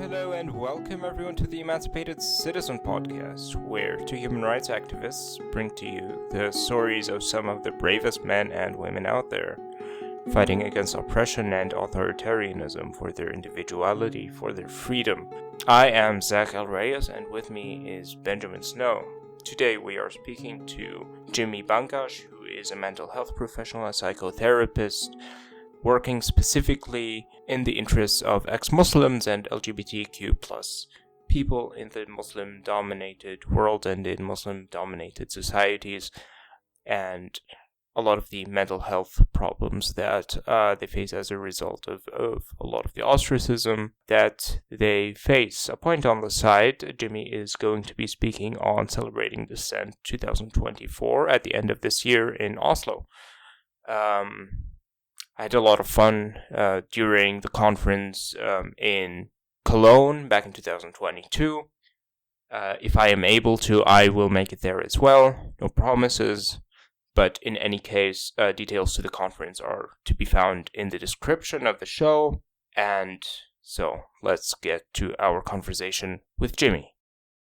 Hello, and welcome everyone to the Emancipated Citizen Podcast, where two human rights activists bring to you the stories of some of the bravest men and women out there, fighting against oppression and authoritarianism for their individuality, for their freedom. I am Zach L. Reyes, and with me is Benjamin Snow. Today we are speaking to Jimmy Bangash, who is a mental health professional, a psychotherapist, working specifically in the interests of ex-Muslims and LGBTQ plus people in the Muslim-dominated world and in Muslim-dominated societies, and a lot of the mental health problems that they face as a result of a lot of the ostracism that they face. A point on the side, Jimmy is going to be speaking on Celebrating Dissent 2024 at the end of this year in Oslo. I had a lot of fun during the conference in Cologne back in 2022. If I am able to, I will make it there as well. No promises. But in any case, details to the conference are to be found in the description of the show. And so let's get to our conversation with Jimmy.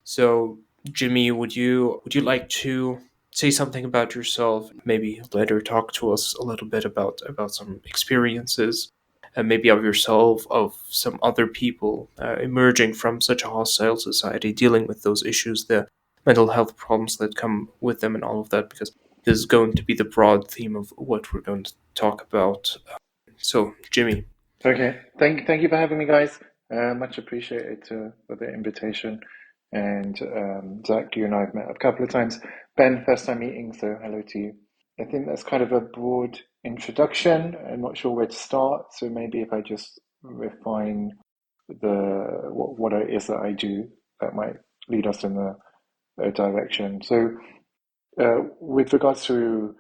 So, Jimmy, would you like to say something about yourself? Maybe later talk to us a little bit about some experiences, maybe of yourself, of some other people emerging from such a hostile society, dealing with those issues, the mental health problems that come with them and all of that, because this is going to be the broad theme of what we're going to talk about. So, Jimmy. Okay, thank you for having me, guys. Much appreciated for the invitation. And Zach, you and I have met a couple of times. Ben, first time meeting, so hello to you. I think that's kind of a broad introduction. I'm not sure where to start, so maybe if I just refine what it is that I do, that might lead us in a direction. So, with regards to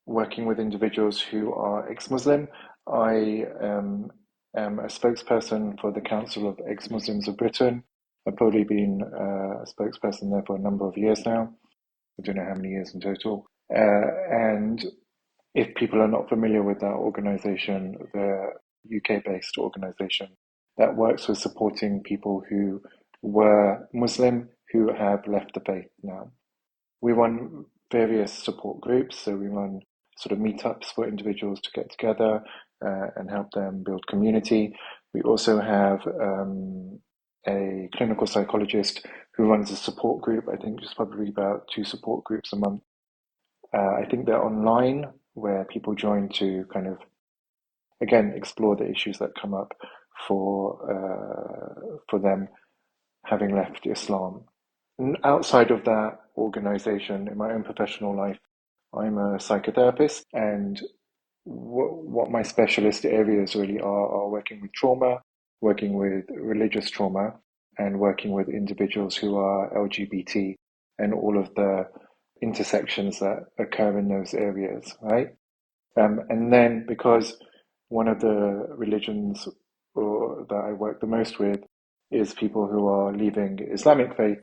working with individuals who are ex-Muslim, I am a spokesperson for the Council of Ex-Muslims of Britain. I've probably been a spokesperson there for a number of years now. I don't know how many years in total. And if people are not familiar with that organisation, the UK-based organisation that works with supporting people who were Muslim who have left the faith now. We run various support groups, so we run sort of meetups for individuals to get together and help them build community. We also have a clinical psychologist who runs a support group. I think there's probably about 2 support groups a month. I think they're online, where people join to kind of, again, explore the issues that come up for them having left Islam. Outside of that organization, in my own professional life, I'm a psychotherapist, and what my specialist areas really are working with trauma, working with religious trauma, and working with individuals who are LGBT and all of the intersections that occur in those areas, right? And then because one of the religions that I work the most with is people who are leaving Islamic faith,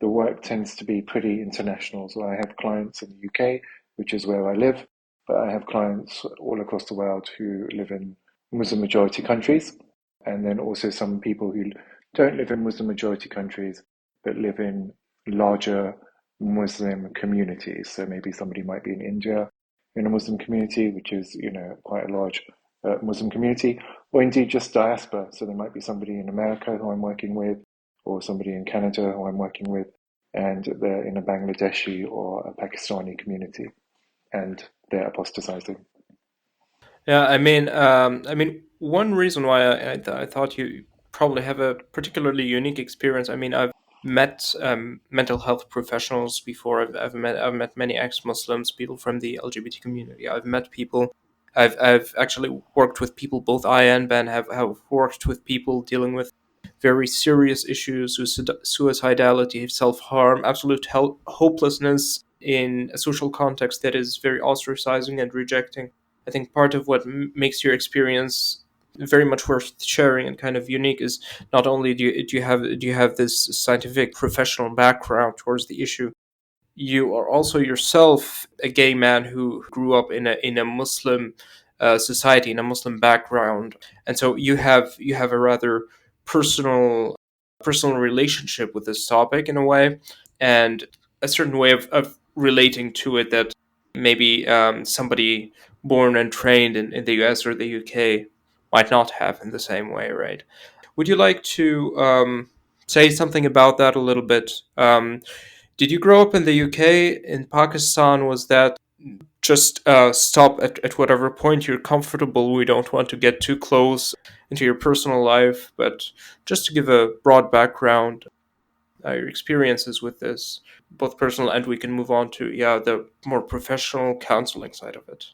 the work tends to be pretty international. So I have clients in the UK, which is where I live, but I have clients all across the world who live in Muslim majority countries, and then also some people who don't live in Muslim majority countries, but live in larger Muslim communities. So maybe somebody might be in India in a Muslim community, which is, quite a large Muslim community, or indeed just diaspora. So there might be somebody in America who I'm working with, or somebody in Canada who I'm working with, and they're in a Bangladeshi or a Pakistani community, and they're apostatizing. Yeah, I mean, one reason why I thought you probably have a particularly unique experience. I mean, I've met mental health professionals before. I've met many ex-Muslims, people from the LGBT community. I've met people. I've actually worked with people. Both I and Ben have worked with people dealing with very serious issues: suicidality, self-harm, absolute hopelessness in a social context that is very ostracizing and rejecting. I think part of what makes your experience very much worth sharing and kind of unique is not only do you have this scientific professional background towards the issue, you are also yourself a gay man who grew up in a Muslim society, in a Muslim background, and so you have a rather personal relationship with this topic in a way, and a certain way of relating to it that maybe somebody born and trained in the US or the UK might not have in the same way, right? Would you like to say something about that a little bit? Did you grow up in the UK? In Pakistan, was that just stop at whatever point you're comfortable? We don't want to get too close into your personal life, but just to give a broad background, your experiences with this, both personal, and we can move on to the more professional counseling side of it.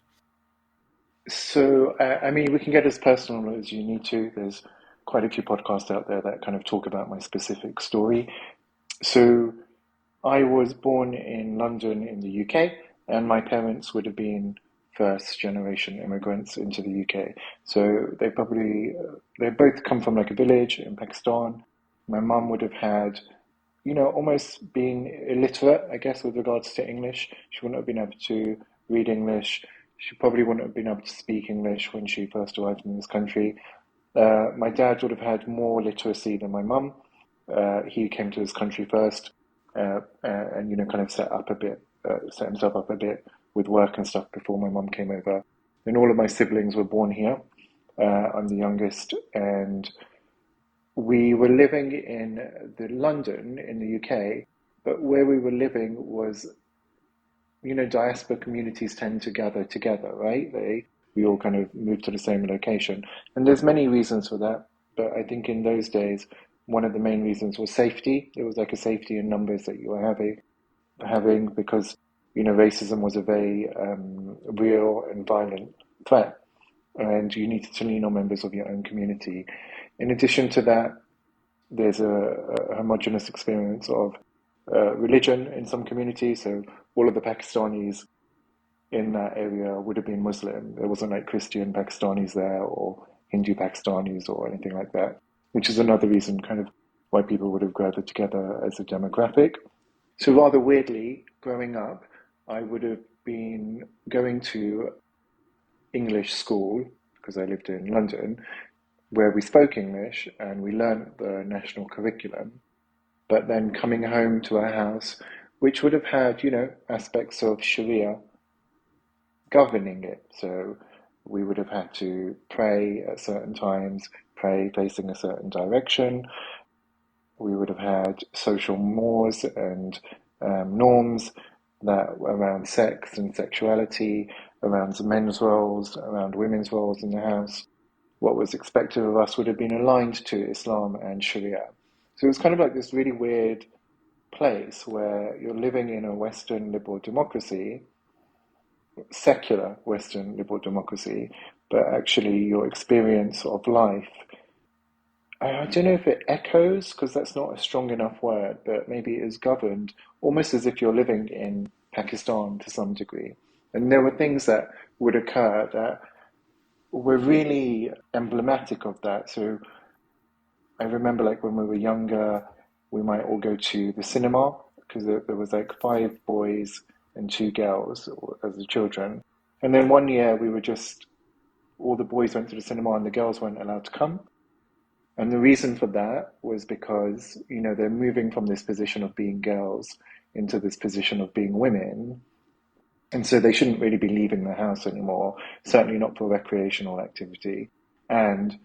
So, I mean, we can get as personal as you need to. There's quite a few podcasts out there that kind of talk about my specific story. So, I was born in London in the UK, and my parents would have been first generation immigrants into the UK. So they both come from like a village in Pakistan. My mum would have had, almost been illiterate, I guess, with regards to English. She wouldn't have been able to read English. She probably wouldn't have been able to speak English when she first arrived in this country. My dad would have had more literacy than my mum. He came to this country first, and kind of set himself up a bit with work and stuff before my mum came over. Then all of my siblings were born here. I'm the youngest, and we were living in the London in the UK, but where we were living was, diaspora communities tend to gather together, right? We all kind of moved to the same location, and there's many reasons for that. But I think in those days, one of the main reasons was safety. It was like a safety in numbers that you were having because racism was a very real and violent threat, and you needed to lean on members of your own community. In addition to that, there's a homogenous experience of religion in some communities. So all of the Pakistanis in that area would have been Muslim. There wasn't like Christian Pakistanis there or Hindu Pakistanis or anything like that, which is another reason kind of why people would have gathered together as a demographic. So rather weirdly, growing up, I would have been going to English school because I lived in London, where we spoke English and we learnt the national curriculum, but then coming home to our house, which would have had, aspects of Sharia governing it. So we would have had to pray at certain times, pray facing a certain direction. We would have had social mores and norms that around sex and sexuality, around men's roles, around women's roles in the house. What was expected of us would have been aligned to Islam and Sharia. So it was kind of like this really weird place where you're living in a Western liberal democracy, secular Western liberal democracy, but actually your experience of life, I don't know if it echoes, because that's not a strong enough word, but maybe it is governed almost as if you're living in Pakistan to some degree. And there were things that would occur that were really emblematic of that. So I remember like when we were younger, we might all go to the cinema because there was like 5 boys and 2 girls as the children. And then one year we were just, all the boys went to the cinema and the girls weren't allowed to come. And the reason for that was because, they're moving from this position of being girls into this position of being women. And so they shouldn't really be leaving the house anymore, certainly not for recreational activity. And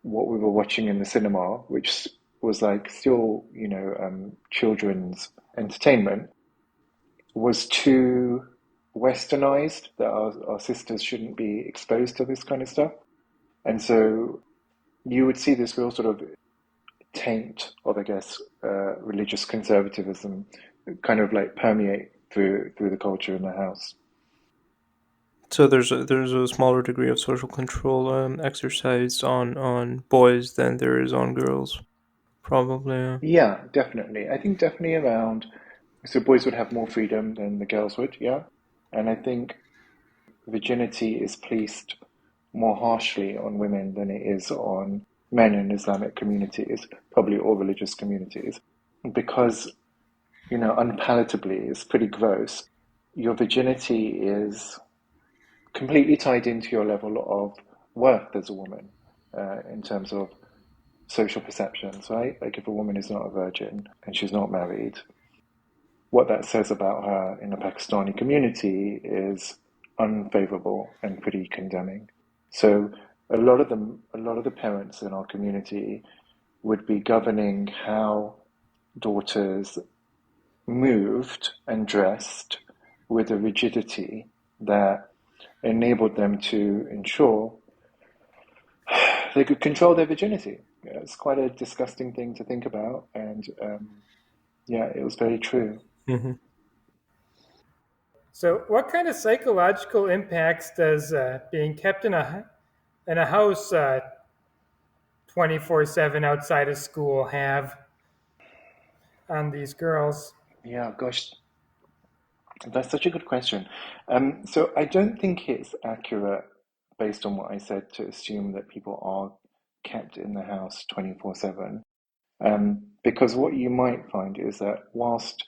what we were watching in the cinema, which was like still, children's entertainment, was too westernized, that our sisters shouldn't be exposed to this kind of stuff. And so you would see this real sort of taint of, I guess, religious conservatism kind of like permeate through the culture in the house. So there's a smaller degree of social control exercised on boys than there is on girls, probably. Yeah, definitely. I think definitely around, so boys would have more freedom than the girls would, yeah. And I think virginity is policed more harshly on women than it is on men in Islamic communities, probably all religious communities, because, unpalatably, it's pretty gross. Your virginity is completely tied into your level of worth as a woman, in terms of social perceptions, right? Like if a woman is not a virgin and she's not married, what that says about her in the Pakistani community is unfavorable and pretty condemning. So a lot of the parents in our community would be governing how daughters moved and dressed with a rigidity that enabled them to ensure they could control their virginity. Yeah, it's quite a disgusting thing to think about, and yeah, it was very true. Mm-hmm. So, what kind of psychological impacts does being kept in a house 24/7 outside of school have on these girls? Yeah, gosh, that's such a good question. So I don't think it's accurate, based on what I said, to assume that people are kept in the house 24/7. Because what you might find is that whilst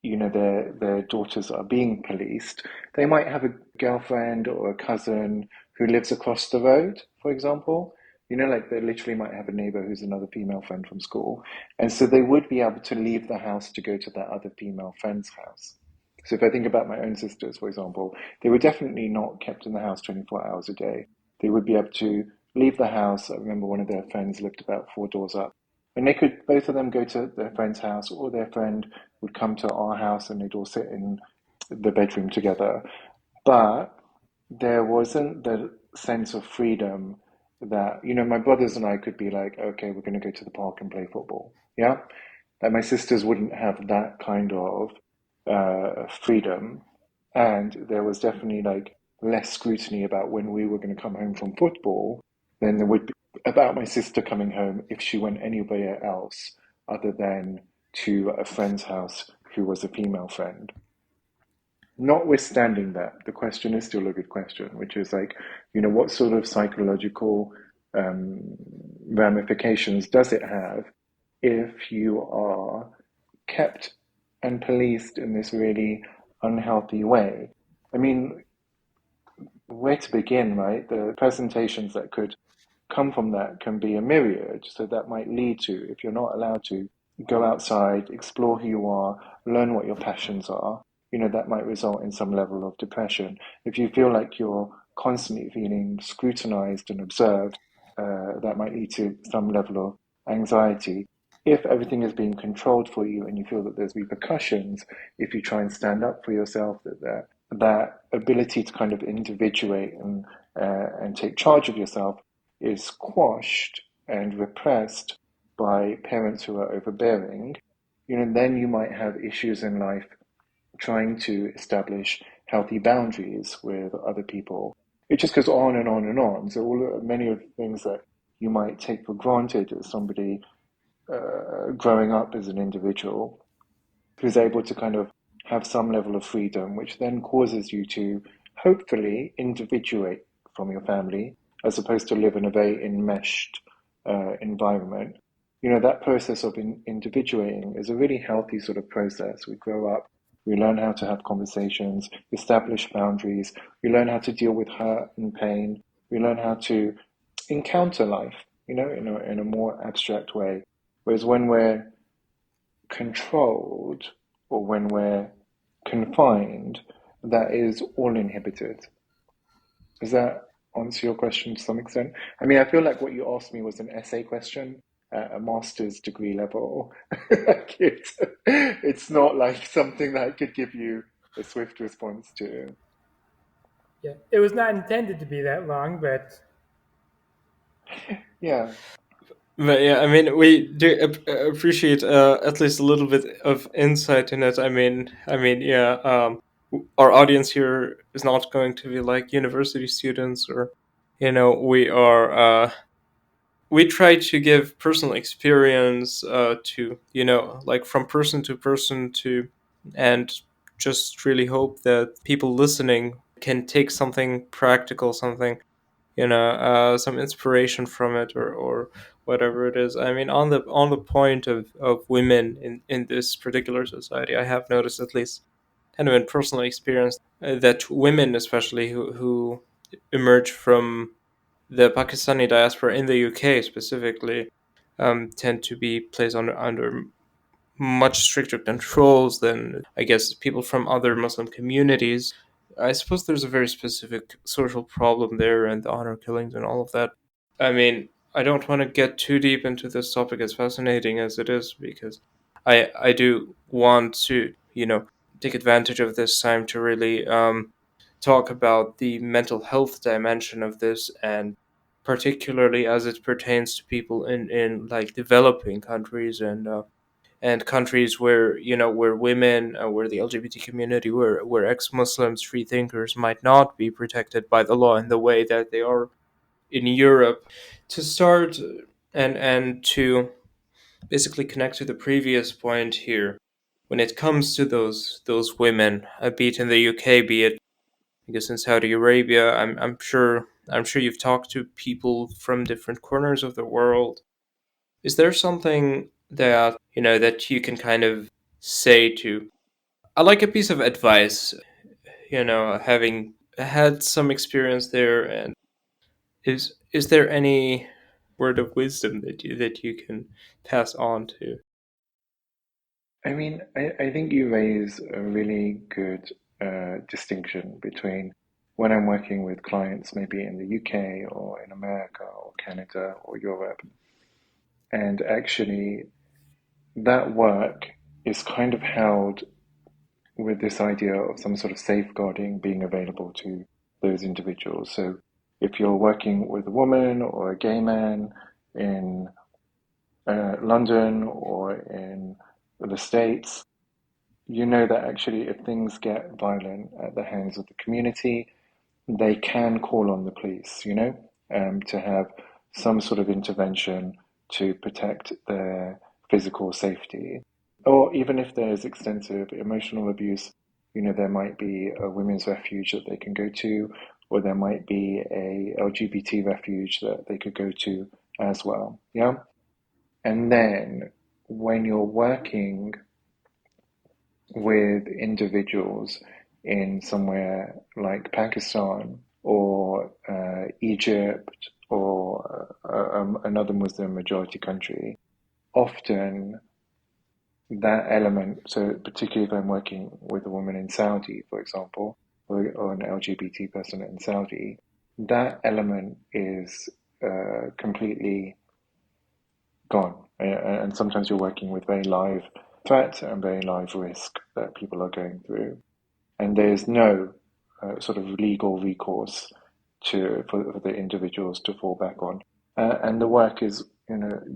their daughters are being policed, they might have a girlfriend or a cousin who lives across the road, for example. Like they literally might have a neighbor who's another female friend from school. And so they would be able to leave the house to go to that other female friend's house. So if I think about my own sisters, for example, they were definitely not kept in the house 24 hours a day. They would be able to leave the house. I remember one of their friends lived about 4 doors up. And they could, both of them, go to their friend's house, or their friend would come to our house and they'd all sit in the bedroom together. But there wasn't the sense of freedom that, my brothers and I could be like, okay, we're going to go to the park and play football. Yeah. Like my sisters wouldn't have that kind of freedom. And there was definitely like less scrutiny about when we were going to come home from football than there would be about my sister coming home if she went anywhere else other than to a friend's house who was a female friend. Notwithstanding that, the question is still a good question, which is like, what sort of psychological um, ramifications does it have if you are kept and policed in this really unhealthy way? I mean, where to begin, right? The presentations that could come from that can be a myriad. So that might lead to, if you're not allowed to go outside, explore who you are, learn what your passions are, that might result in some level of depression. If you feel like you're constantly feeling scrutinized and observed, that might lead to some level of anxiety. If everything is being controlled for you and you feel that there's repercussions, if you try and stand up for yourself, that ability to kind of individuate and take charge of yourself is quashed and repressed by parents who are overbearing, then you might have issues in life trying to establish healthy boundaries with other people. It just goes on and on and on. So many of the things that you might take for granted as somebody growing up as an individual who's able to kind of have some level of freedom, which then causes you to hopefully individuate from your family as opposed to live in a very enmeshed environment. That process of individuating is a really healthy sort of process. We grow up, we learn how to have conversations, establish boundaries, we learn how to deal with hurt and pain, we learn how to encounter life, in a more abstract way. Whereas when we're controlled or when we're confined, that is all inhibited. Does that answer your question to some extent? I mean, I feel like what you asked me was an essay question at a master's degree level. Like it's not like something that I could give you a swift response to. Yeah, it was not intended to be that long, but Yeah. But yeah, I mean, we do appreciate at least a little bit of insight in it. Yeah, our audience here is not going to be like university students, or we try to give personal experience to like from person to person to, and just really hope that people listening can take something practical, something some inspiration from it, or whatever it is. I mean, on the point of women in this particular society, I have noticed, at least kind of in personal experience, that women, especially who emerge from the Pakistani diaspora in the UK specifically, tend to be placed under much stricter controls than, I guess, people from other Muslim communities. I suppose there's a very specific social problem there, and the honor killings and all of that. I mean, I don't want to get too deep into this topic, as fascinating as it is, because I do want to, take advantage of this time to really talk about the mental health dimension of this, and particularly as it pertains to people in like developing countries and countries where where women, where the LGBT community, where ex-Muslims, free thinkers might not be protected by the law in the way that they are in Europe. To start, and to basically connect to the previous point here, when it comes to those women, be it in the UK, be it I guess in Saudi Arabia, I'm sure you've talked to people from different corners of the world. Is there something that that you can kind of say to, I like a piece of advice, having had some experience there, and is there any word of wisdom that you can pass on to? I mean, I think you raise a really good distinction between when I'm working with clients, maybe in the UK or in America or Canada or Europe, and actually that work is kind of held with this idea of some sort of safeguarding being available to those individuals. So if you're working with a woman or a gay man in London or in the States, you know that actually if things get violent at the hands of the community, they can call on the police, to have some sort of intervention to protect their physical safety. Or even if there's extensive emotional abuse, there might be a women's refuge that they can go to, or there might be a LGBT refuge that they could go to as well. Yeah. And then when you're working with individuals in somewhere like Pakistan or Egypt or another Muslim majority country, often that element, so particularly if I'm working with a woman in Saudi, for example, or an LGBT person in Saudi, that element is completely gone. And sometimes you're working with very live threat and very live risk that people are going through. And there's no sort of legal recourse for the individuals to fall back on. And the work is,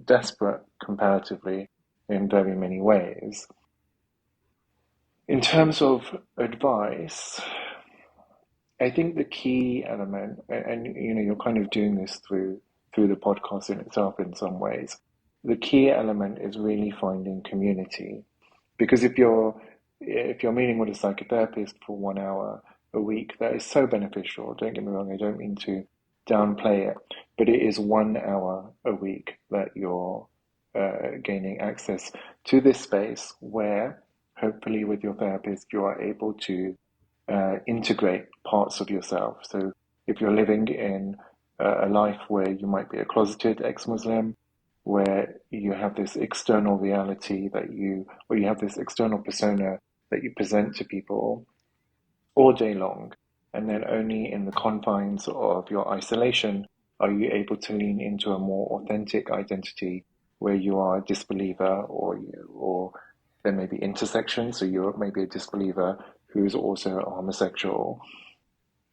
desperate comparatively in very many ways. In terms of advice, I think the key element, and you're kind of doing this through the podcast in itself in some ways. The key element is really finding community, because if you're meeting with a psychotherapist for 1 hour a week, that is so beneficial. Don't get me wrong, I don't mean to downplay it, but it is 1 hour a week that you're gaining access to this space where, hopefully, with your therapist, you are able to integrate parts of yourself. So if you're living in a life where you might be a closeted ex-Muslim, where you have this external reality or you have this external persona that you present to people all day long, and then only in the confines of your isolation are you able to lean into a more authentic identity where you are a disbeliever, or there may be intersection, so you're maybe a disbeliever who's also a homosexual.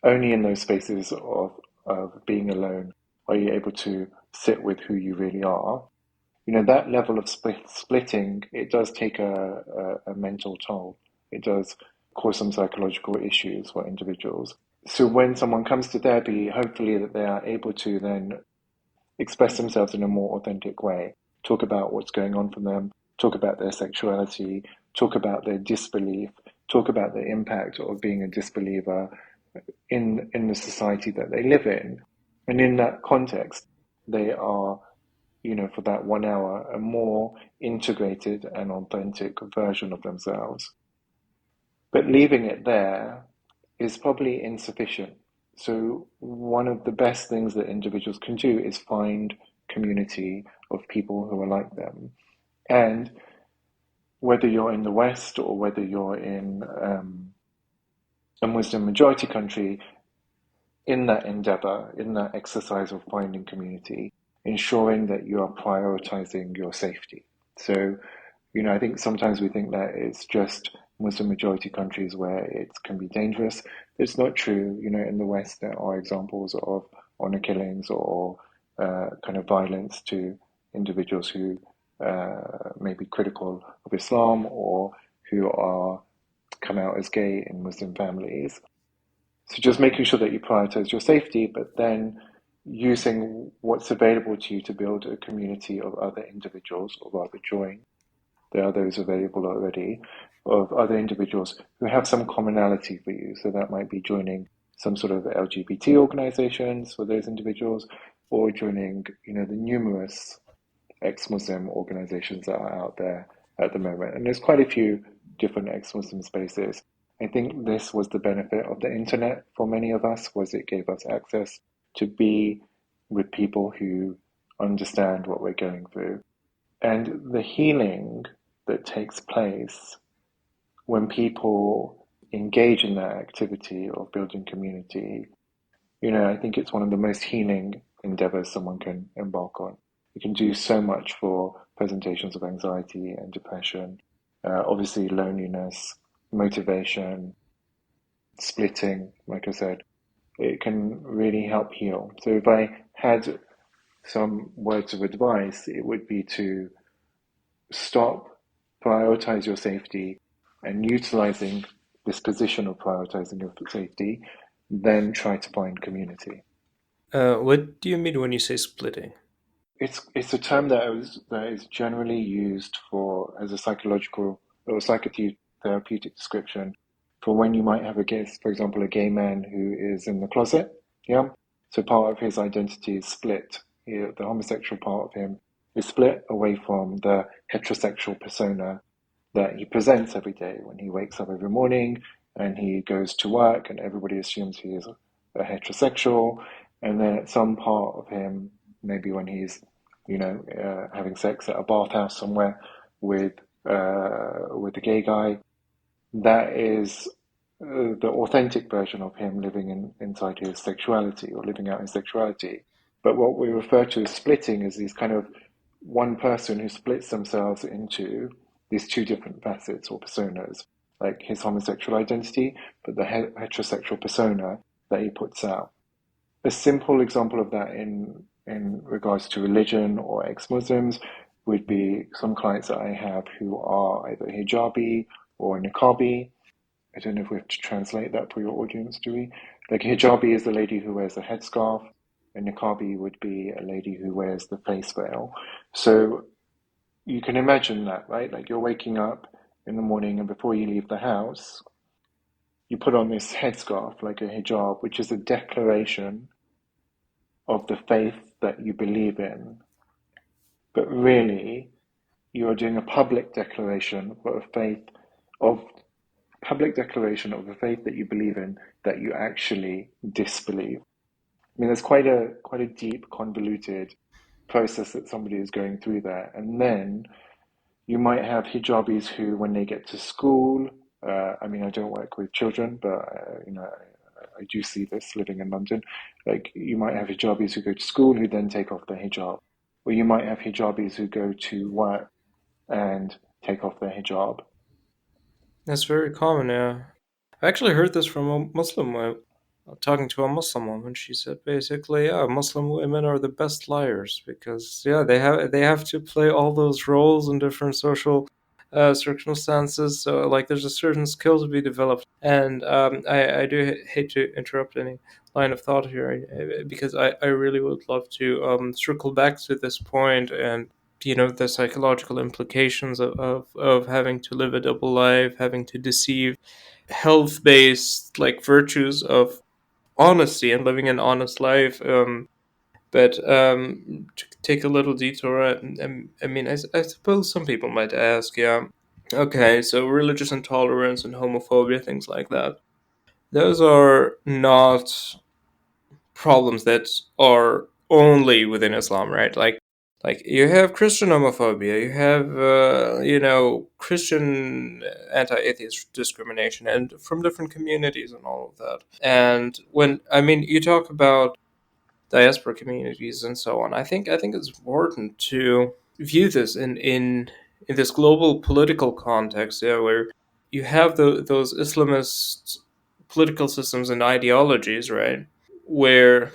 Only in those spaces of being alone are you able to sit with who you really are. That level of splitting, it does take a mental toll. It does cause some psychological issues for individuals. So when someone comes to therapy, hopefully that they are able to then express themselves in a more authentic way, talk about what's going on for them, talk about their sexuality, talk about their disbelief, talk about the impact of being a disbeliever in the society that they live in. And in that context, they are, for that 1 hour, a more integrated and authentic version of themselves. But leaving it there is probably insufficient. So one of the best things that individuals can do is find community of people who are like them. And whether you're in the West or whether you're in a Muslim majority country, in that endeavor, in that exercise of finding community, ensuring that you are prioritizing your safety. So, I think sometimes we think that it's just Muslim majority countries where it can be dangerous. It's not true. In the West, there are examples of honor killings or kind of violence to individuals who may be critical of Islam or who are come out as gay in Muslim families. So just making sure that you prioritize your safety, but then using what's available to you to build a community of other individuals, or rather join. There are those available already, of other individuals who have some commonality for you. So that might be joining some sort of LGBT organizations for those individuals, or joining, the numerous ex-Muslim organizations that are out there at the moment. And there's quite a few different ex-Muslim spaces. I think this was the benefit of the internet for many of us, was it gave us access to be with people who understand what we're going through. And the healing that takes place when people engage in that activity of building community, I think it's one of the most healing endeavors someone can embark on. It can do so much for presentations of anxiety and depression, obviously loneliness, motivation, splitting, like I said. It can really help heal. So if I had some words of advice, it would be to stop, prioritize your safety, and utilizing this position of prioritizing your safety, then try to find community. What do you mean when you say splitting? It's a term that is generally used for as a psychological or psychotherapeutic description for when you might have for example, a gay man who is in the closet. Yeah. So part of his identity is split. The homosexual part of him is split away from the heterosexual persona that he presents every day when he wakes up every morning and he goes to work, and everybody assumes he is a heterosexual. And then at some part of him, maybe when he's having sex at a bathhouse somewhere with a gay guy, that is the authentic version of him living inside his sexuality or living out his sexuality. But what we refer to as splitting is these kind of one person who splits themselves into these two different facets or personas, like his homosexual identity, but the heterosexual persona that he puts out. A simple example of that in regards to religion or ex-Muslims would be some clients that I have who are either hijabi or niqabi. I don't know if we have to translate that for your audience, do we? Like hijabi is the lady who wears a headscarf, and niqabi would be a lady who wears the face veil. So you can imagine that, right? Like you're waking up in the morning, and before you leave the house, you put on this headscarf, like a hijab, which is a declaration of the faith that you believe in. But really, you are doing a public declaration of a faith that you believe in that you actually disbelieve. I mean, there's quite a deep, convoluted process that somebody is going through there. And then you might have hijabis who, when they get to school, I mean, I don't work with children, but I do see this living in London. Like you might have hijabis who go to school who then take off their hijab, or you might have hijabis who go to work and take off their hijab. That's very common, yeah. I actually heard this from a Muslim talking to a Muslim woman. She said basically, yeah, Muslim women are the best liars because they have to play all those roles in different social circumstances. So like there's a certain skill to be developed. And I do hate to interrupt any line of thought here because I really would love to circle back to this point and the psychological implications of having to live a double life, having to deceive, health-based like virtues of honesty and living an honest life. But to take a little detour, I mean, I suppose some people might ask, yeah, okay, so religious intolerance and homophobia, things like that, those are not problems that are only within Islam, right? Like Like, you have Christian homophobia, you have Christian anti-atheist discrimination, and from different communities and all of that. And you talk about diaspora communities and so on, I think it's important to view this in this global political context, yeah, where you have those Islamist political systems and ideologies, right? Where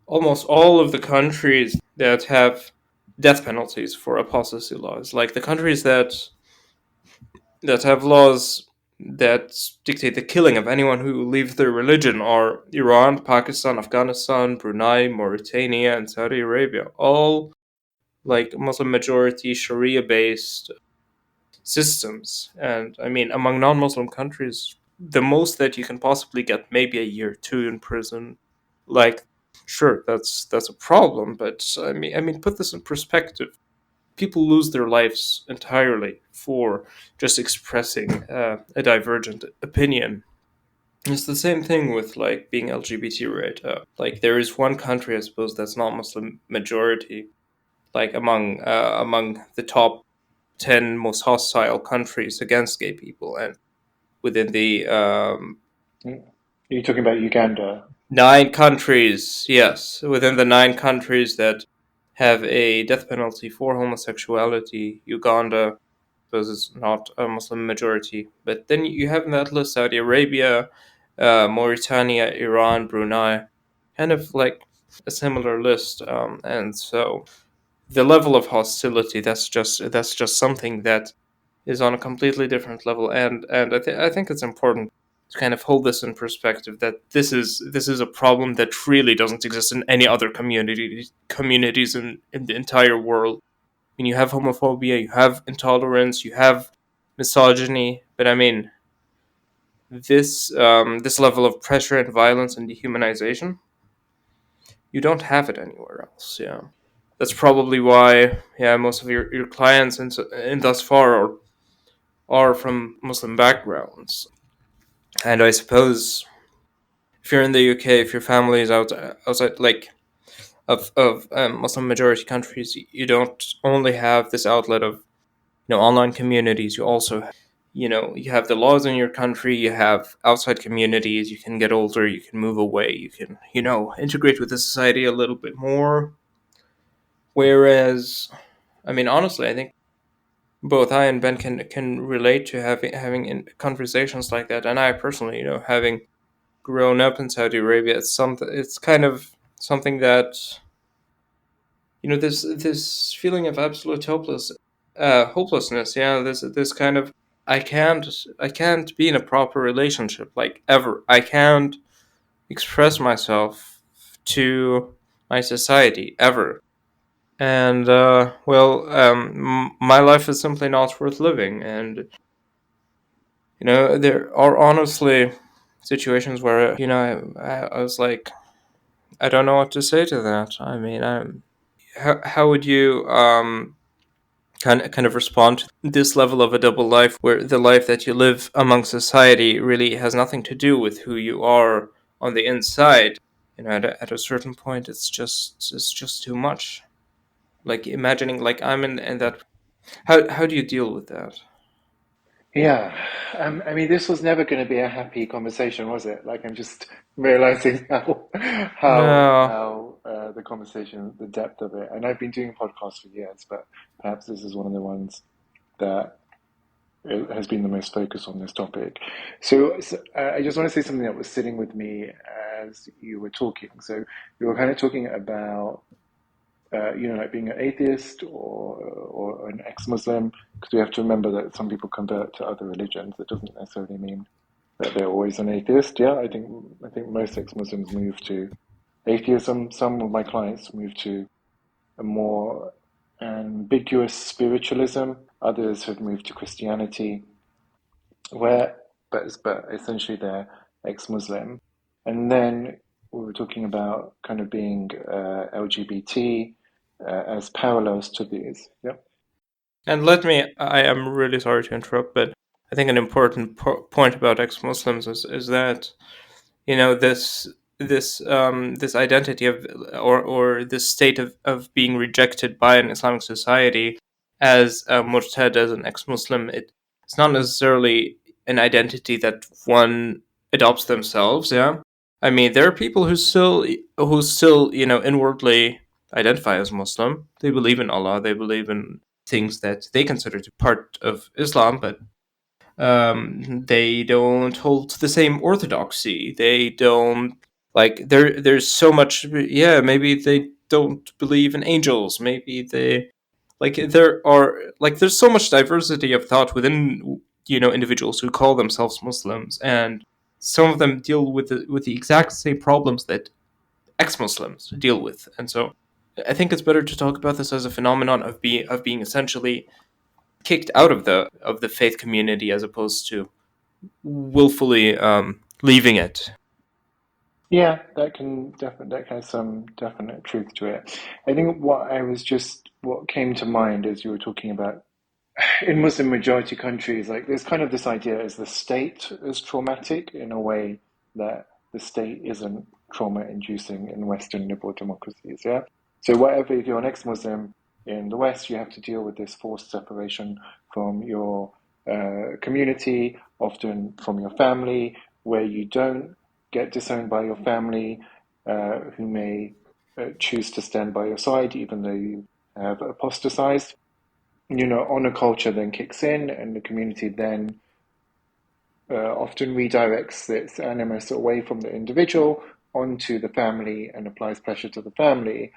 almost all of the countries that have death penalties for apostasy laws, like the countries that have laws that dictate the killing of anyone who leaves their religion, are Iran, Pakistan, Afghanistan, Brunei, Mauritania, and Saudi Arabia. All like Muslim majority Sharia based systems. And I mean, among non Muslim countries, the most that you can possibly get maybe a year or two in prison. Like, sure, that's a problem, but I mean, put this in perspective. People lose their lives entirely for just expressing a divergent opinion. It's the same thing with like being LGBT, right? Like, there is one country, I suppose, that's not Muslim majority, like among the top 10 most hostile countries against gay people, and within the Are you talking about Uganda? 9 countries, yes, within the 9 countries that have a death penalty for homosexuality, Uganda, because it's not a Muslim majority. But then you have in that list Saudi Arabia, Mauritania, Iran, Brunei, kind of like a similar list. And so the level of hostility, that's just something that is on a completely different level. And I think it's important to kind of hold this in perspective, that this is a problem that really doesn't exist in any other communities in the entire world. I mean, you have homophobia, you have intolerance, you have misogyny, but I mean, this level of pressure and violence and dehumanization, you don't have it anywhere else. Yeah, that's probably why, yeah, most of your clients and thus far are from Muslim backgrounds. And I suppose if you're in the UK, if your family is outside like of Muslim majority countries, you don't only have this outlet of online communities. You also you have the laws in your country. You have outside communities. You can get older. You can move away. You can integrate with the society a little bit more. Whereas, I mean, honestly, I think both I and Ben can relate to having conversations like that. And I personally, having grown up in Saudi Arabia, it's kind of something that this feeling of absolute hopelessness. Yeah, this kind of, I can't be in a proper relationship, like, ever. I can't express myself to my society ever. And my life is simply not worth living. And there are honestly situations where I was like, I don't know what to say to that. I mean, how would you kind of respond to this level of a double life, where the life that you live among society really has nothing to do with who you are on the inside? At a certain point, it's just too much. Like, imagining, like, I'm in that. How do you deal with that? Yeah, I mean, this was never going to be a happy conversation, was it? Like, I'm just realizing No. the conversation, the depth of it. And I've been doing podcasts for years, but perhaps this is one of the ones that has been the most focus on this topic. So I just want to say something that was sitting with me as you were talking. So you were kind of talking about like being an atheist or an ex-Muslim, because we have to remember that some people convert to other religions. That doesn't necessarily mean that they're always an atheist. Yeah, I think most ex-Muslims move to atheism. Some of my clients move to a more ambiguous spiritualism. Others have moved to Christianity, where but essentially they're ex-Muslim. And then we were talking about kind of being LGBT as parallels to these. Yeah. And I am really sorry to interrupt, but I think an important point about ex-Muslims is that, this this identity of or this state of being rejected by an Islamic society as a murtad, as an ex-Muslim. It's not necessarily an identity that one adopts themselves. Yeah, I mean, there are people who still inwardly identify as Muslim. They believe in Allah. They believe in things that they consider to be part of Islam, but they don't hold to the same orthodoxy. They don't like there's so much. Yeah, maybe they don't believe in angels. Maybe they there are there's so much diversity of thought within individuals who call themselves Muslims, and some of them deal with the exact same problems that ex-Muslims deal with. And so I think it's better to talk about this as a phenomenon of being essentially kicked out of the faith community, as opposed to willfully leaving it. Yeah, that has some definite truth to it. I think what came to mind as you were talking about in Muslim majority countries, like there's kind of this idea as the state is traumatic in a way that the state isn't trauma inducing in Western liberal democracies. Yeah. So whatever, if you're an ex-Muslim in the West, you have to deal with this forced separation from your community, often from your family, where you don't get disowned by your family, who may choose to stand by your side even though you have apostatized. Honor culture then kicks in, and the community then often redirects its animus away from the individual onto the family and applies pressure to the family,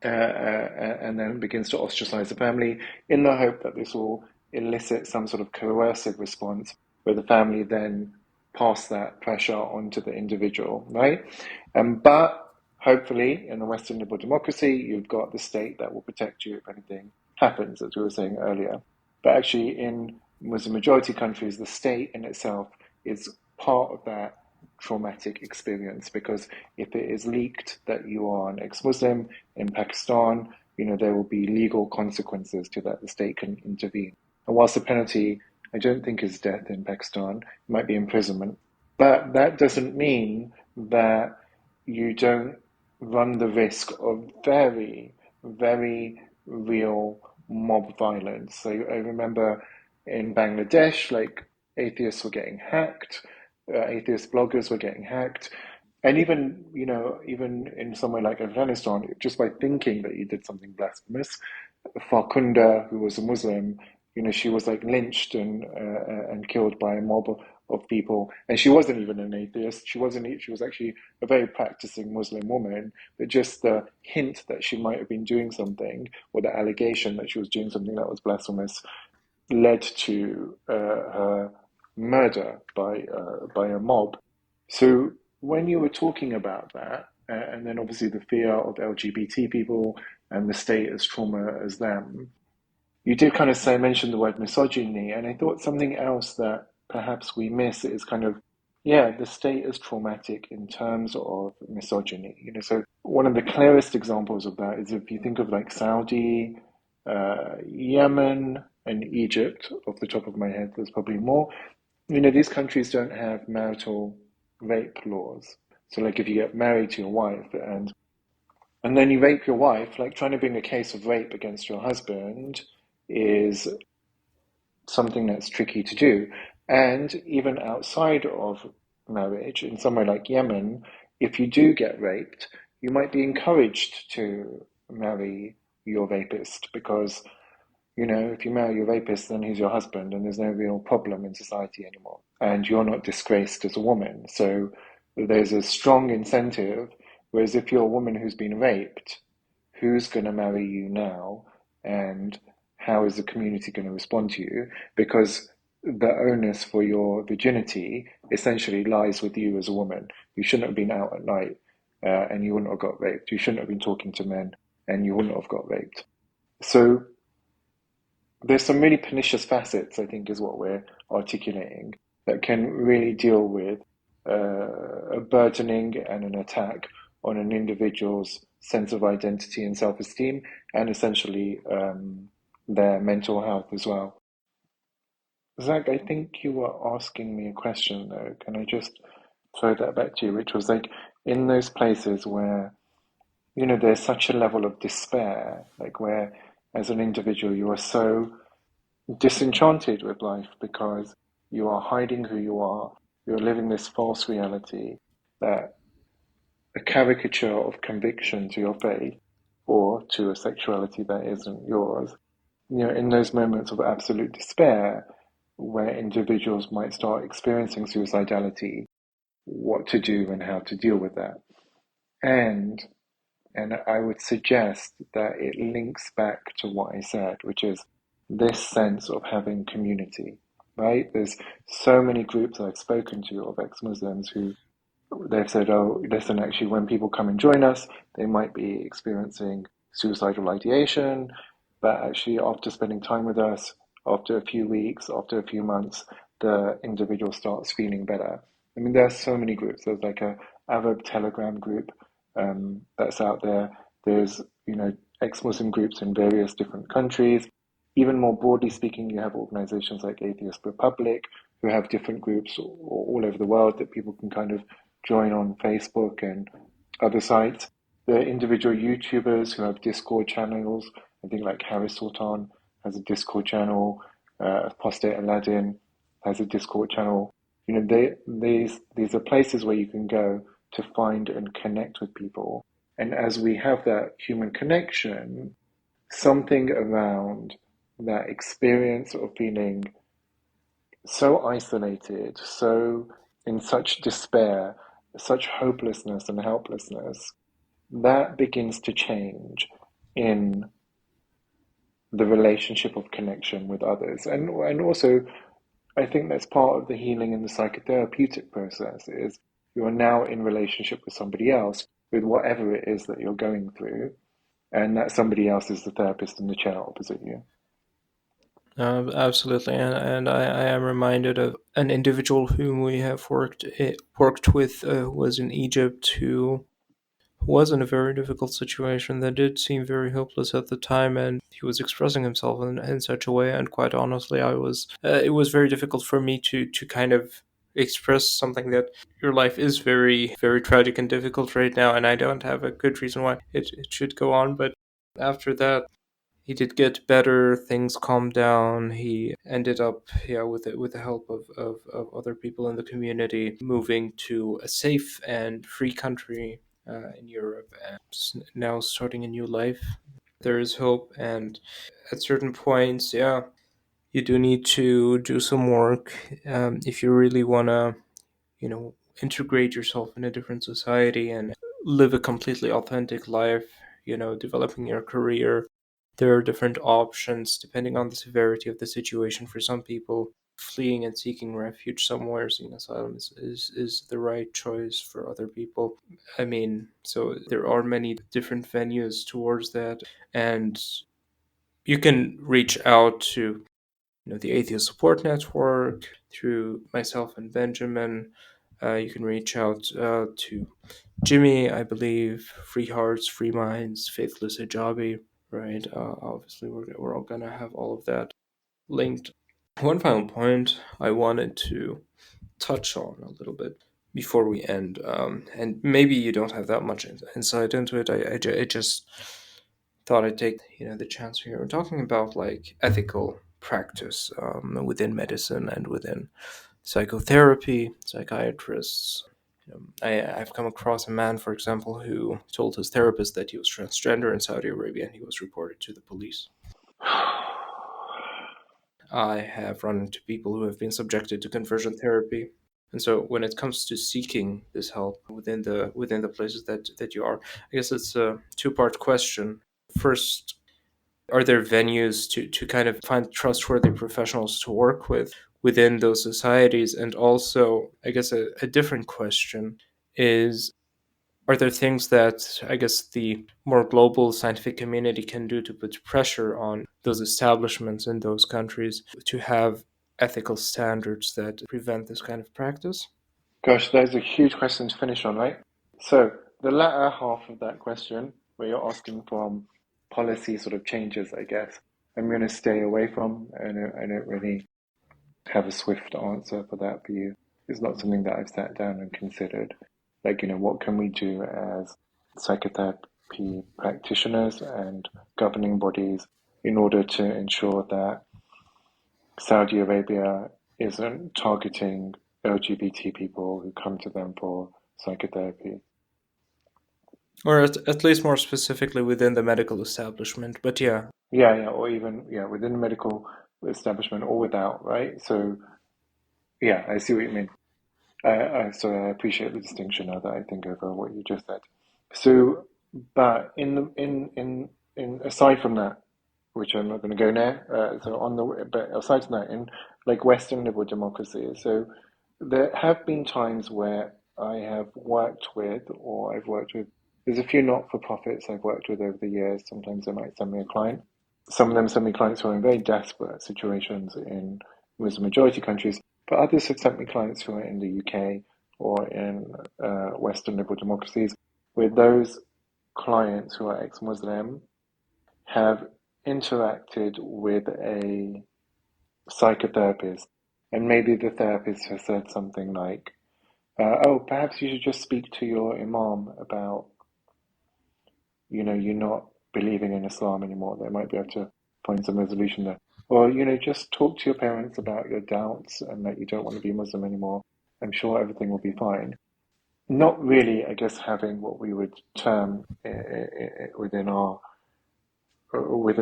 and then begins to ostracize the family in the hope that this will elicit some sort of coercive response where the family then pass that pressure onto the individual, right? But hopefully, in a Western liberal democracy, you've got the state that will protect you if anything happens, as we were saying earlier. But actually, in Muslim majority countries, the state in itself is part of that traumatic experience, because if it is leaked that you are an ex-Muslim in Pakistan, there will be legal consequences to that. The state can intervene. And whilst the penalty, I don't think, is death in Pakistan, it might be imprisonment. But that doesn't mean that you don't run the risk of very, very real mob violence. So I remember in Bangladesh, like atheists were getting hacked, atheist bloggers were getting hacked. And even in somewhere like Afghanistan, just by thinking that you did something blasphemous, Farkunda, who was a Muslim, she was like lynched and killed by a mob of people. And she wasn't even an atheist. She wasn't. She was actually a very practicing Muslim woman. But just the hint that she might have been doing something, or the allegation that she was doing something that was blasphemous, led to her murder by a mob. So when you were talking about that, and then obviously the fear of LGBT people and the state as trauma as them, you did kind of mention the word misogyny, and I thought something else that perhaps we miss is kind of, yeah, the state is traumatic in terms of misogyny. So one of the clearest examples of that is if you think of like Saudi, Yemen, and Egypt, off the top of my head, there's probably more. These countries don't have marital rape laws. So like if you get married to your wife and then you rape your wife, like trying to bring a case of rape against your husband is something that's tricky to do. And even outside of marriage, in somewhere like Yemen, if you do get raped, you might be encouraged to marry your rapist, because if you marry your rapist, then he's your husband and there's no real problem in society anymore. And you're not disgraced as a woman. So there's a strong incentive. Whereas if you're a woman who's been raped, who's going to marry you now? And how is the community going to respond to you? Because the onus for your virginity essentially lies with you as a woman. You shouldn't have been out at night and you wouldn't have got raped. You shouldn't have been talking to men and you wouldn't have got raped. So there's some really pernicious facets, I think, is what we're articulating, that can really deal with a burdening and an attack on an individual's sense of identity and self-esteem, and essentially their mental health as well. Zach, I think you were asking me a question, though. Can I just throw that back to you? Which was like, in those places where, there's such a level of despair, like where as an individual you are so disenchanted with life because you are hiding who you are, you're living this false reality that a caricature of conviction to your faith or to a sexuality that isn't yours. In those moments of absolute despair, where individuals might start experiencing suicidality, what to do and how to deal with that. And I would suggest that it links back to what I said, which is this sense of having community, right? There's so many groups I've spoken to of ex-Muslims who they've said, oh, listen, actually, when people come and join us, they might be experiencing suicidal ideation, but actually, after spending time with us, after a few weeks, after a few months, the individual starts feeling better. I mean, there are so many groups. There's like a Arab Telegram group that's out there. There's, ex-Muslim groups in various different countries. Even more broadly speaking, you have organizations like Atheist Republic who have different groups all over the world that people can kind of join on Facebook and other sites. There are individual YouTubers who have Discord channels. I think like Harris Sultan has a Discord channel. Apostate Aladdin has a Discord channel. These are places where you can go to find and connect with people. And as we have that human connection, something around that experience of feeling so isolated, so in such despair, such hopelessness and helplessness, that begins to change in the relationship of connection with others. And also, I think that's part of the healing in the psychotherapeutic process is you're now in relationship with somebody else with whatever it is that you're going through, and that somebody else is the therapist in the chair opposite you. Absolutely, and I am reminded of an individual whom we have worked with was in Egypt who was in a very difficult situation that did seem very hopeless at the time, and he was expressing himself in such a way. And quite honestly, it was very difficult for me to kind of express something that your life is very very tragic and difficult right now, and I don't have a good reason why it should go on. But after that, he did get better. Things calmed down. He ended up, yeah, with the help of other people in the community, moving to a safe and free country in Europe, and now starting a new life. There is hope, and at certain points, yeah, you do need to do some work if you really wanna, integrate yourself in a different society and live a completely authentic life. Developing your career, there are different options depending on the severity of the situation. For some people, fleeing and seeking refuge somewhere, seeking asylum is the right choice. For other people, I mean, so there are many different venues towards that, and you can reach out to the Atheist Support Network through myself and Benjamin. You can reach out to Jimmy, I believe, Free Hearts, Free Minds, Faithless Hijabi, right? Obviously, we're all gonna have all of that linked. One final point I wanted to touch on a little bit before we end, and maybe you don't have that much insight into it. I just thought I'd take the chance here. We're talking about like ethical practice within medicine and within psychotherapy, psychiatrists. I've come across a man, for example, who told his therapist that he was transgender in Saudi Arabia, and he was reported to the police. I have run into people who have been subjected to conversion therapy. And so when it comes to seeking this help within the places that you are, I guess it's a two-part question. First, are there venues to kind of find trustworthy professionals to work with within those societies? And also, I guess a different question is, are there things that I guess the more global scientific community can do to put pressure on those establishments in those countries to have ethical standards that prevent this kind of practice? Gosh, those are huge questions to finish on, right? So the latter half of that question, where you're asking from policy sort of changes, I guess, I'm going to stay away from. I don't really have a swift answer for that for you. It's not something that I've sat down and considered. Like, what can we do as psychotherapy practitioners and governing bodies in order to ensure that Saudi Arabia isn't targeting LGBT people who come to them for psychotherapy. Or at least more specifically within the medical establishment, but yeah. Yeah, or even within the medical establishment or without, right? So yeah, I see what you mean. So I appreciate the distinction now that I think over what you just said. So, but in aside from that, which I'm not going to go now. But aside from that, in like Western liberal democracies, so there have been times where I have worked with, or I've worked with. There's a few not-for-profits I've worked with over the years. Sometimes they might send me a client. Some of them send me clients who are in very desperate situations in Muslim majority countries, but others have sent me clients who are in the UK or in Western liberal democracies, where those clients who are ex-Muslim have interacted with a psychotherapist, and maybe the therapist has said something like, "Oh, perhaps you should just speak to your imam about, you not believing in Islam anymore. They might be able to find some resolution there. Or, just talk to your parents about your doubts and that you don't want to be Muslim anymore. I'm sure everything will be fine." Not really, I guess, having what we would term within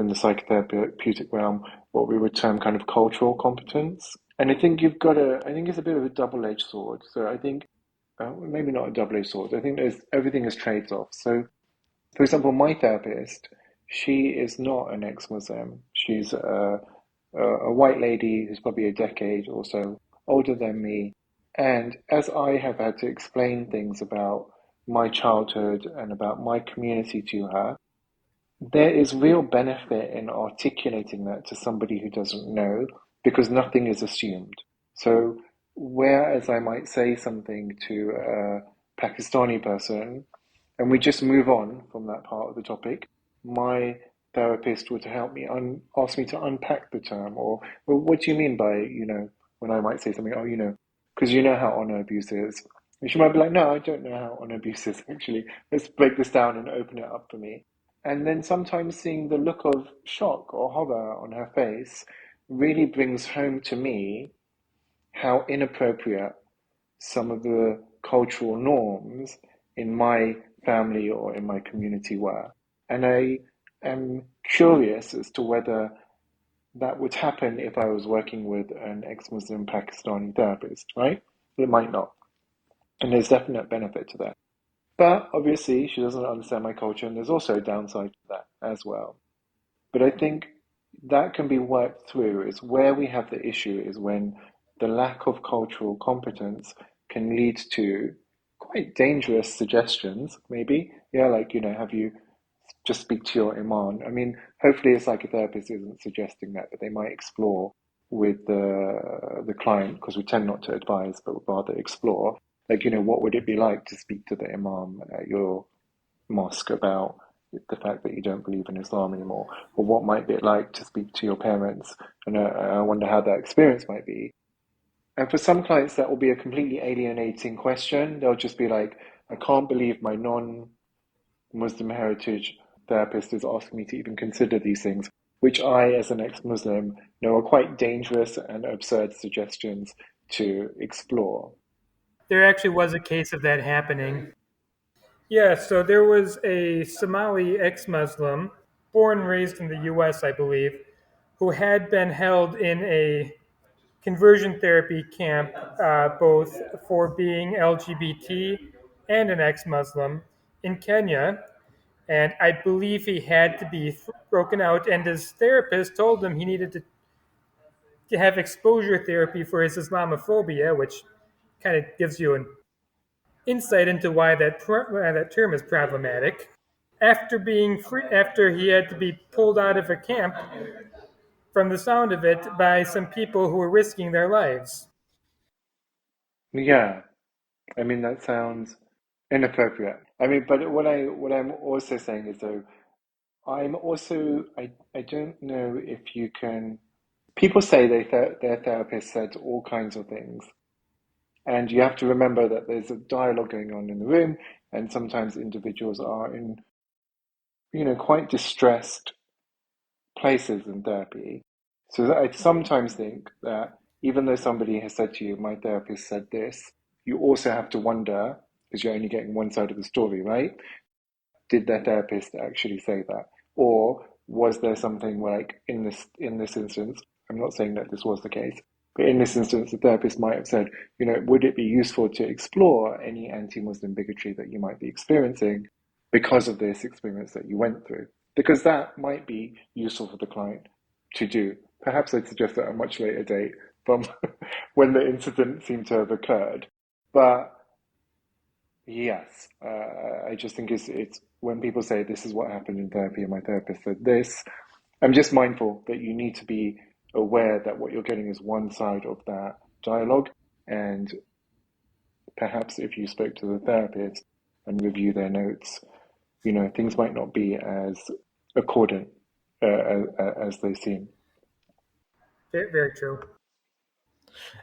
the psychotherapeutic realm, what we would term kind of cultural competence. And I think I think it's a bit of a double-edged sword. So I think, maybe not a double-edged sword. I think everything is trades-off. So, for example, my therapist, she is not an ex-Muslim. She's a white lady who's probably a decade or so older than me. And as I have had to explain things about my childhood and about my community to her, there is real benefit in articulating that to somebody who doesn't know, because nothing is assumed. So, whereas I might say something to a Pakistani person and we just move on from that part of the topic, my therapist would help me ask me to unpack the term, or, well, what do you mean by, when I might say something, oh, because you know how honor abuse is. And she might be like, no, I don't know how honor abuse is actually. Let's break this down and open it up for me. And then sometimes seeing the look of shock or horror on her face really brings home to me how inappropriate some of the cultural norms in my family or in my community were. And I am curious as to whether that would happen if I was working with an ex-Muslim Pakistani therapist, right? It might not. And there's definite benefit to that. But obviously, she doesn't understand my culture, and there's also a downside to that as well. But I think that can be worked through. Is where we have the issue is when the lack of cultural competence can lead to quite dangerous suggestions, maybe. Yeah, like, have you just speak to your imam. I mean, hopefully a psychotherapist isn't suggesting that, but they might explore with the client, because we tend not to advise, but rather explore. Like, what would it be like to speak to the imam at your mosque about the fact that you don't believe in Islam anymore? Or what might it like to speak to your parents? And I wonder how that experience might be. And for some clients, that will be a completely alienating question. They'll just be like, I can't believe my non-Muslim heritage therapist is asking me to even consider these things, which I, as an ex-Muslim, know are quite dangerous and absurd suggestions to explore. There actually was a case of that happening. Yeah, so there was a Somali ex-Muslim, born and raised in the U.S., I believe, who had been held in a conversion therapy camp, both for being LGBT and an ex-Muslim in Kenya. And I believe he had to be broken out, and his therapist told him he needed to have exposure therapy for his Islamophobia, which kind of gives you an insight into why that term is problematic. After being free, after he had to be pulled out of a camp, from the sound of it, by some people who were risking their lives. Yeah, I mean that sounds inappropriate. I mean, but what I'm also saying is, though, I don't know if you can. People say their therapist said all kinds of things, And you have to remember that there's a dialogue going on in the room, and sometimes individuals are in, quite distressed places in therapy. So I sometimes think that even though somebody has said to you, my therapist said this, you also have to wonder, because you're only getting one side of the story, right? Did their therapist actually say that? Or was there something like in this instance, I'm not saying that this was the case, but in this instance, the therapist might have said, would it be useful to explore any anti-Muslim bigotry that you might be experiencing because of this experience that you went through? Because that might be useful for the client to do. Perhaps I'd suggest at a much later date from when the incident seemed to have occurred. But yes, I just think it's when people say this is what happened in therapy and my therapist said this, I'm just mindful that you need to be aware that what you're getting is one side of that dialogue, and perhaps if you spoke to the therapist and review their notes, things might not be as accordant as they seem. Very, very true.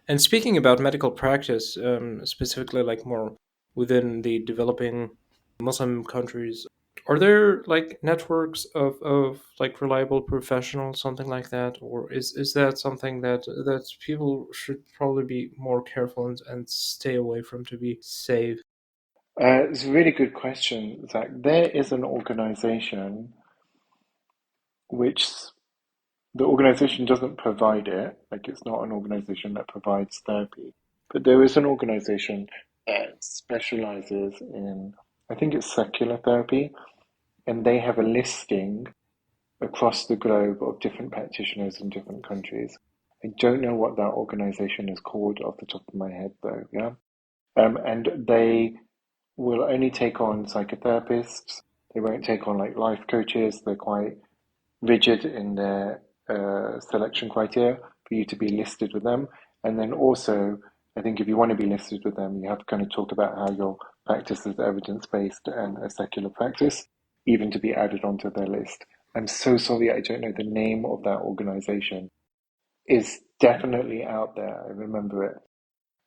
And speaking about medical practice, specifically like more within the developing Muslim countries, are there like networks of like reliable professionals, something like that, or is that something that people should probably be more careful and stay away from to be safe? It's a really good question, Zach. There is an organization which the organization doesn't provide it, like it's not an organization that provides therapy, but there is an organization that specializes in, I think it's secular therapy, and they have a listing across the globe of different practitioners in different countries. I don't know what that organization is called off the top of my head, though, yeah? And they will only take on psychotherapists. They won't take on like life coaches. They're quite rigid in their selection criteria for you to be listed with them. And then also, I think if you want to be listed with them, you have to kind of talk about how your practice is evidence-based and a secular practice, even to be added onto their list. I'm so sorry, I don't know the name of that organization. It's definitely out there. I remember it.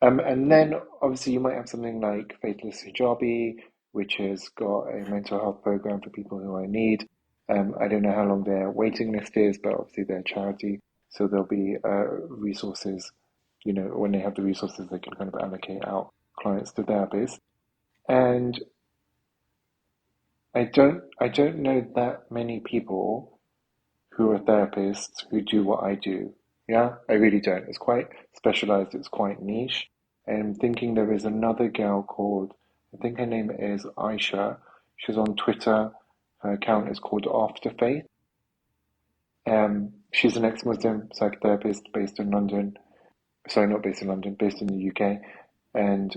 And then obviously you might have something like Faithless Hijabi, which has got a mental health program for people who are in need. I don't know how long their waiting list is, but obviously they're a charity, so there'll be resources. When they have the resources, they can kind of allocate out clients to therapists. And I don't know that many people who are therapists who do what I do. Yeah, I really don't. It's quite specialized, it's quite niche. I'm thinking there is another girl called, I think her name is Aisha. She's on Twitter. Her account is called After Faith. She's an ex-Muslim psychotherapist based in London. Sorry, not based in London, based in the UK. And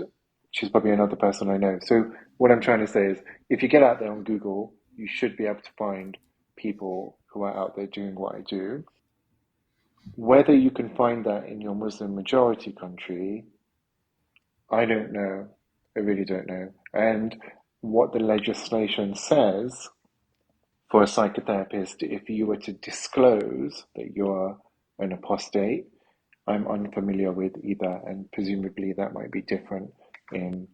she's probably another person I know. So what I'm trying to say is, if you get out there on Google, you should be able to find people who are out there doing what I do. Whether you can find that in your Muslim majority country, I don't know. I really don't know. And what the legislation says for a psychotherapist, if you were to disclose that you're an apostate, I'm unfamiliar with either, and presumably that might be different in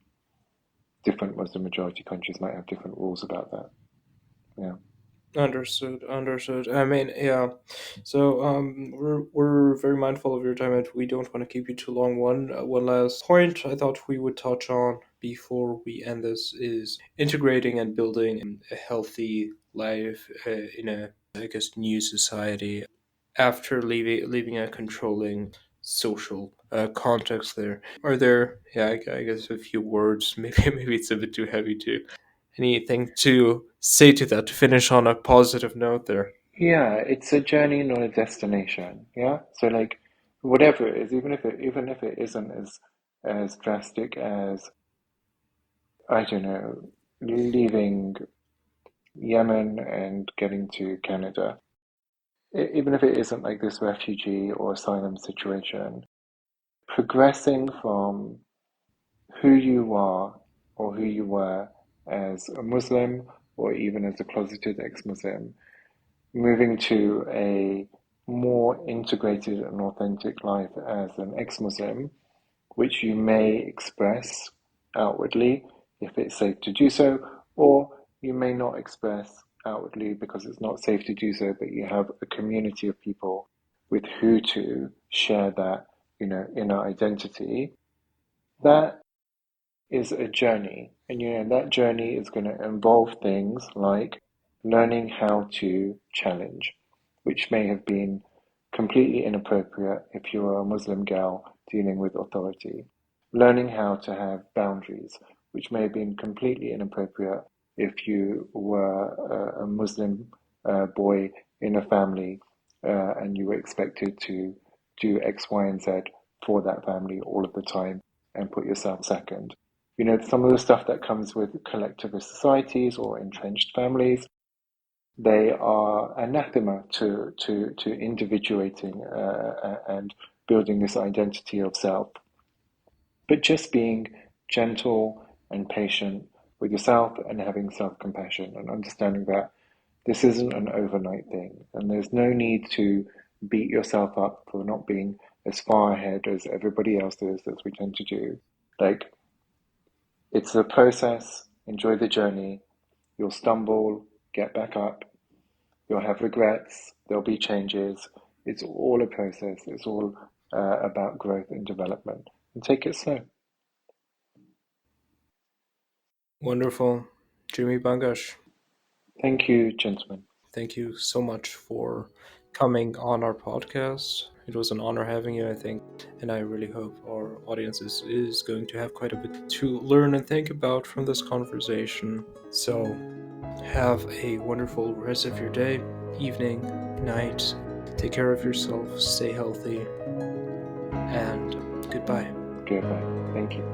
different Muslim majority countries, might have different rules about that. Yeah. Understood, understood. I mean, yeah. So, we're very mindful of your time, and we don't want to keep you too long. One last point I thought we would touch on before we end this is integrating and building a healthy life in a, I guess, new society after leaving a controlling social context. There are there, yeah, I guess a few words. Maybe it's a bit too heavy too. Anything to say to that to finish on a positive note there? Yeah, it's a journey, not a destination. Yeah. So like whatever it is, even if it isn't as drastic as, I don't know, leaving Yemen and getting to Canada, even if it isn't like this refugee or asylum situation, progressing from who you are or who you were as a Muslim or even as a closeted ex-Muslim, moving to a more integrated and authentic life as an ex-Muslim which you may express outwardly if it's safe to do so, or you may not express outwardly because it's not safe to do so, but you have a community of people with who to share that, inner identity. That is a journey, and that journey is going to involve things like learning how to challenge, which may have been completely inappropriate if you were a Muslim girl dealing with authority. Learning how to have boundaries, which may have been completely inappropriate if you were a Muslim boy in a family and you were expected to do X, Y, and Z for that family all of the time and put yourself second. Some of the stuff that comes with collectivist societies or entrenched families, they are anathema to individuating and building this identity of self. But just being gentle and patient with yourself and having self-compassion and understanding that this isn't an overnight thing, and there's no need to beat yourself up for not being as far ahead as everybody else is, as we tend to do. Like, it's a process. Enjoy the journey. You'll stumble, get back up. You'll have regrets. There'll be changes. It's all a process. It's all about growth and development. And take it slow. Wonderful. Jimmy Bangash, Thank you, gentlemen. thank you so much for coming on our podcast. It was an honor having you, I think, and I really hope our audience is going to have quite a bit to learn and think about from this conversation. So, have a wonderful rest of your day, evening, night. Take care of yourself, stay healthy, and goodbye. Goodbye. Thank you.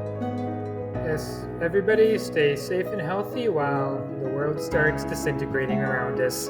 Yes, everybody stay safe and healthy while the world starts disintegrating around us.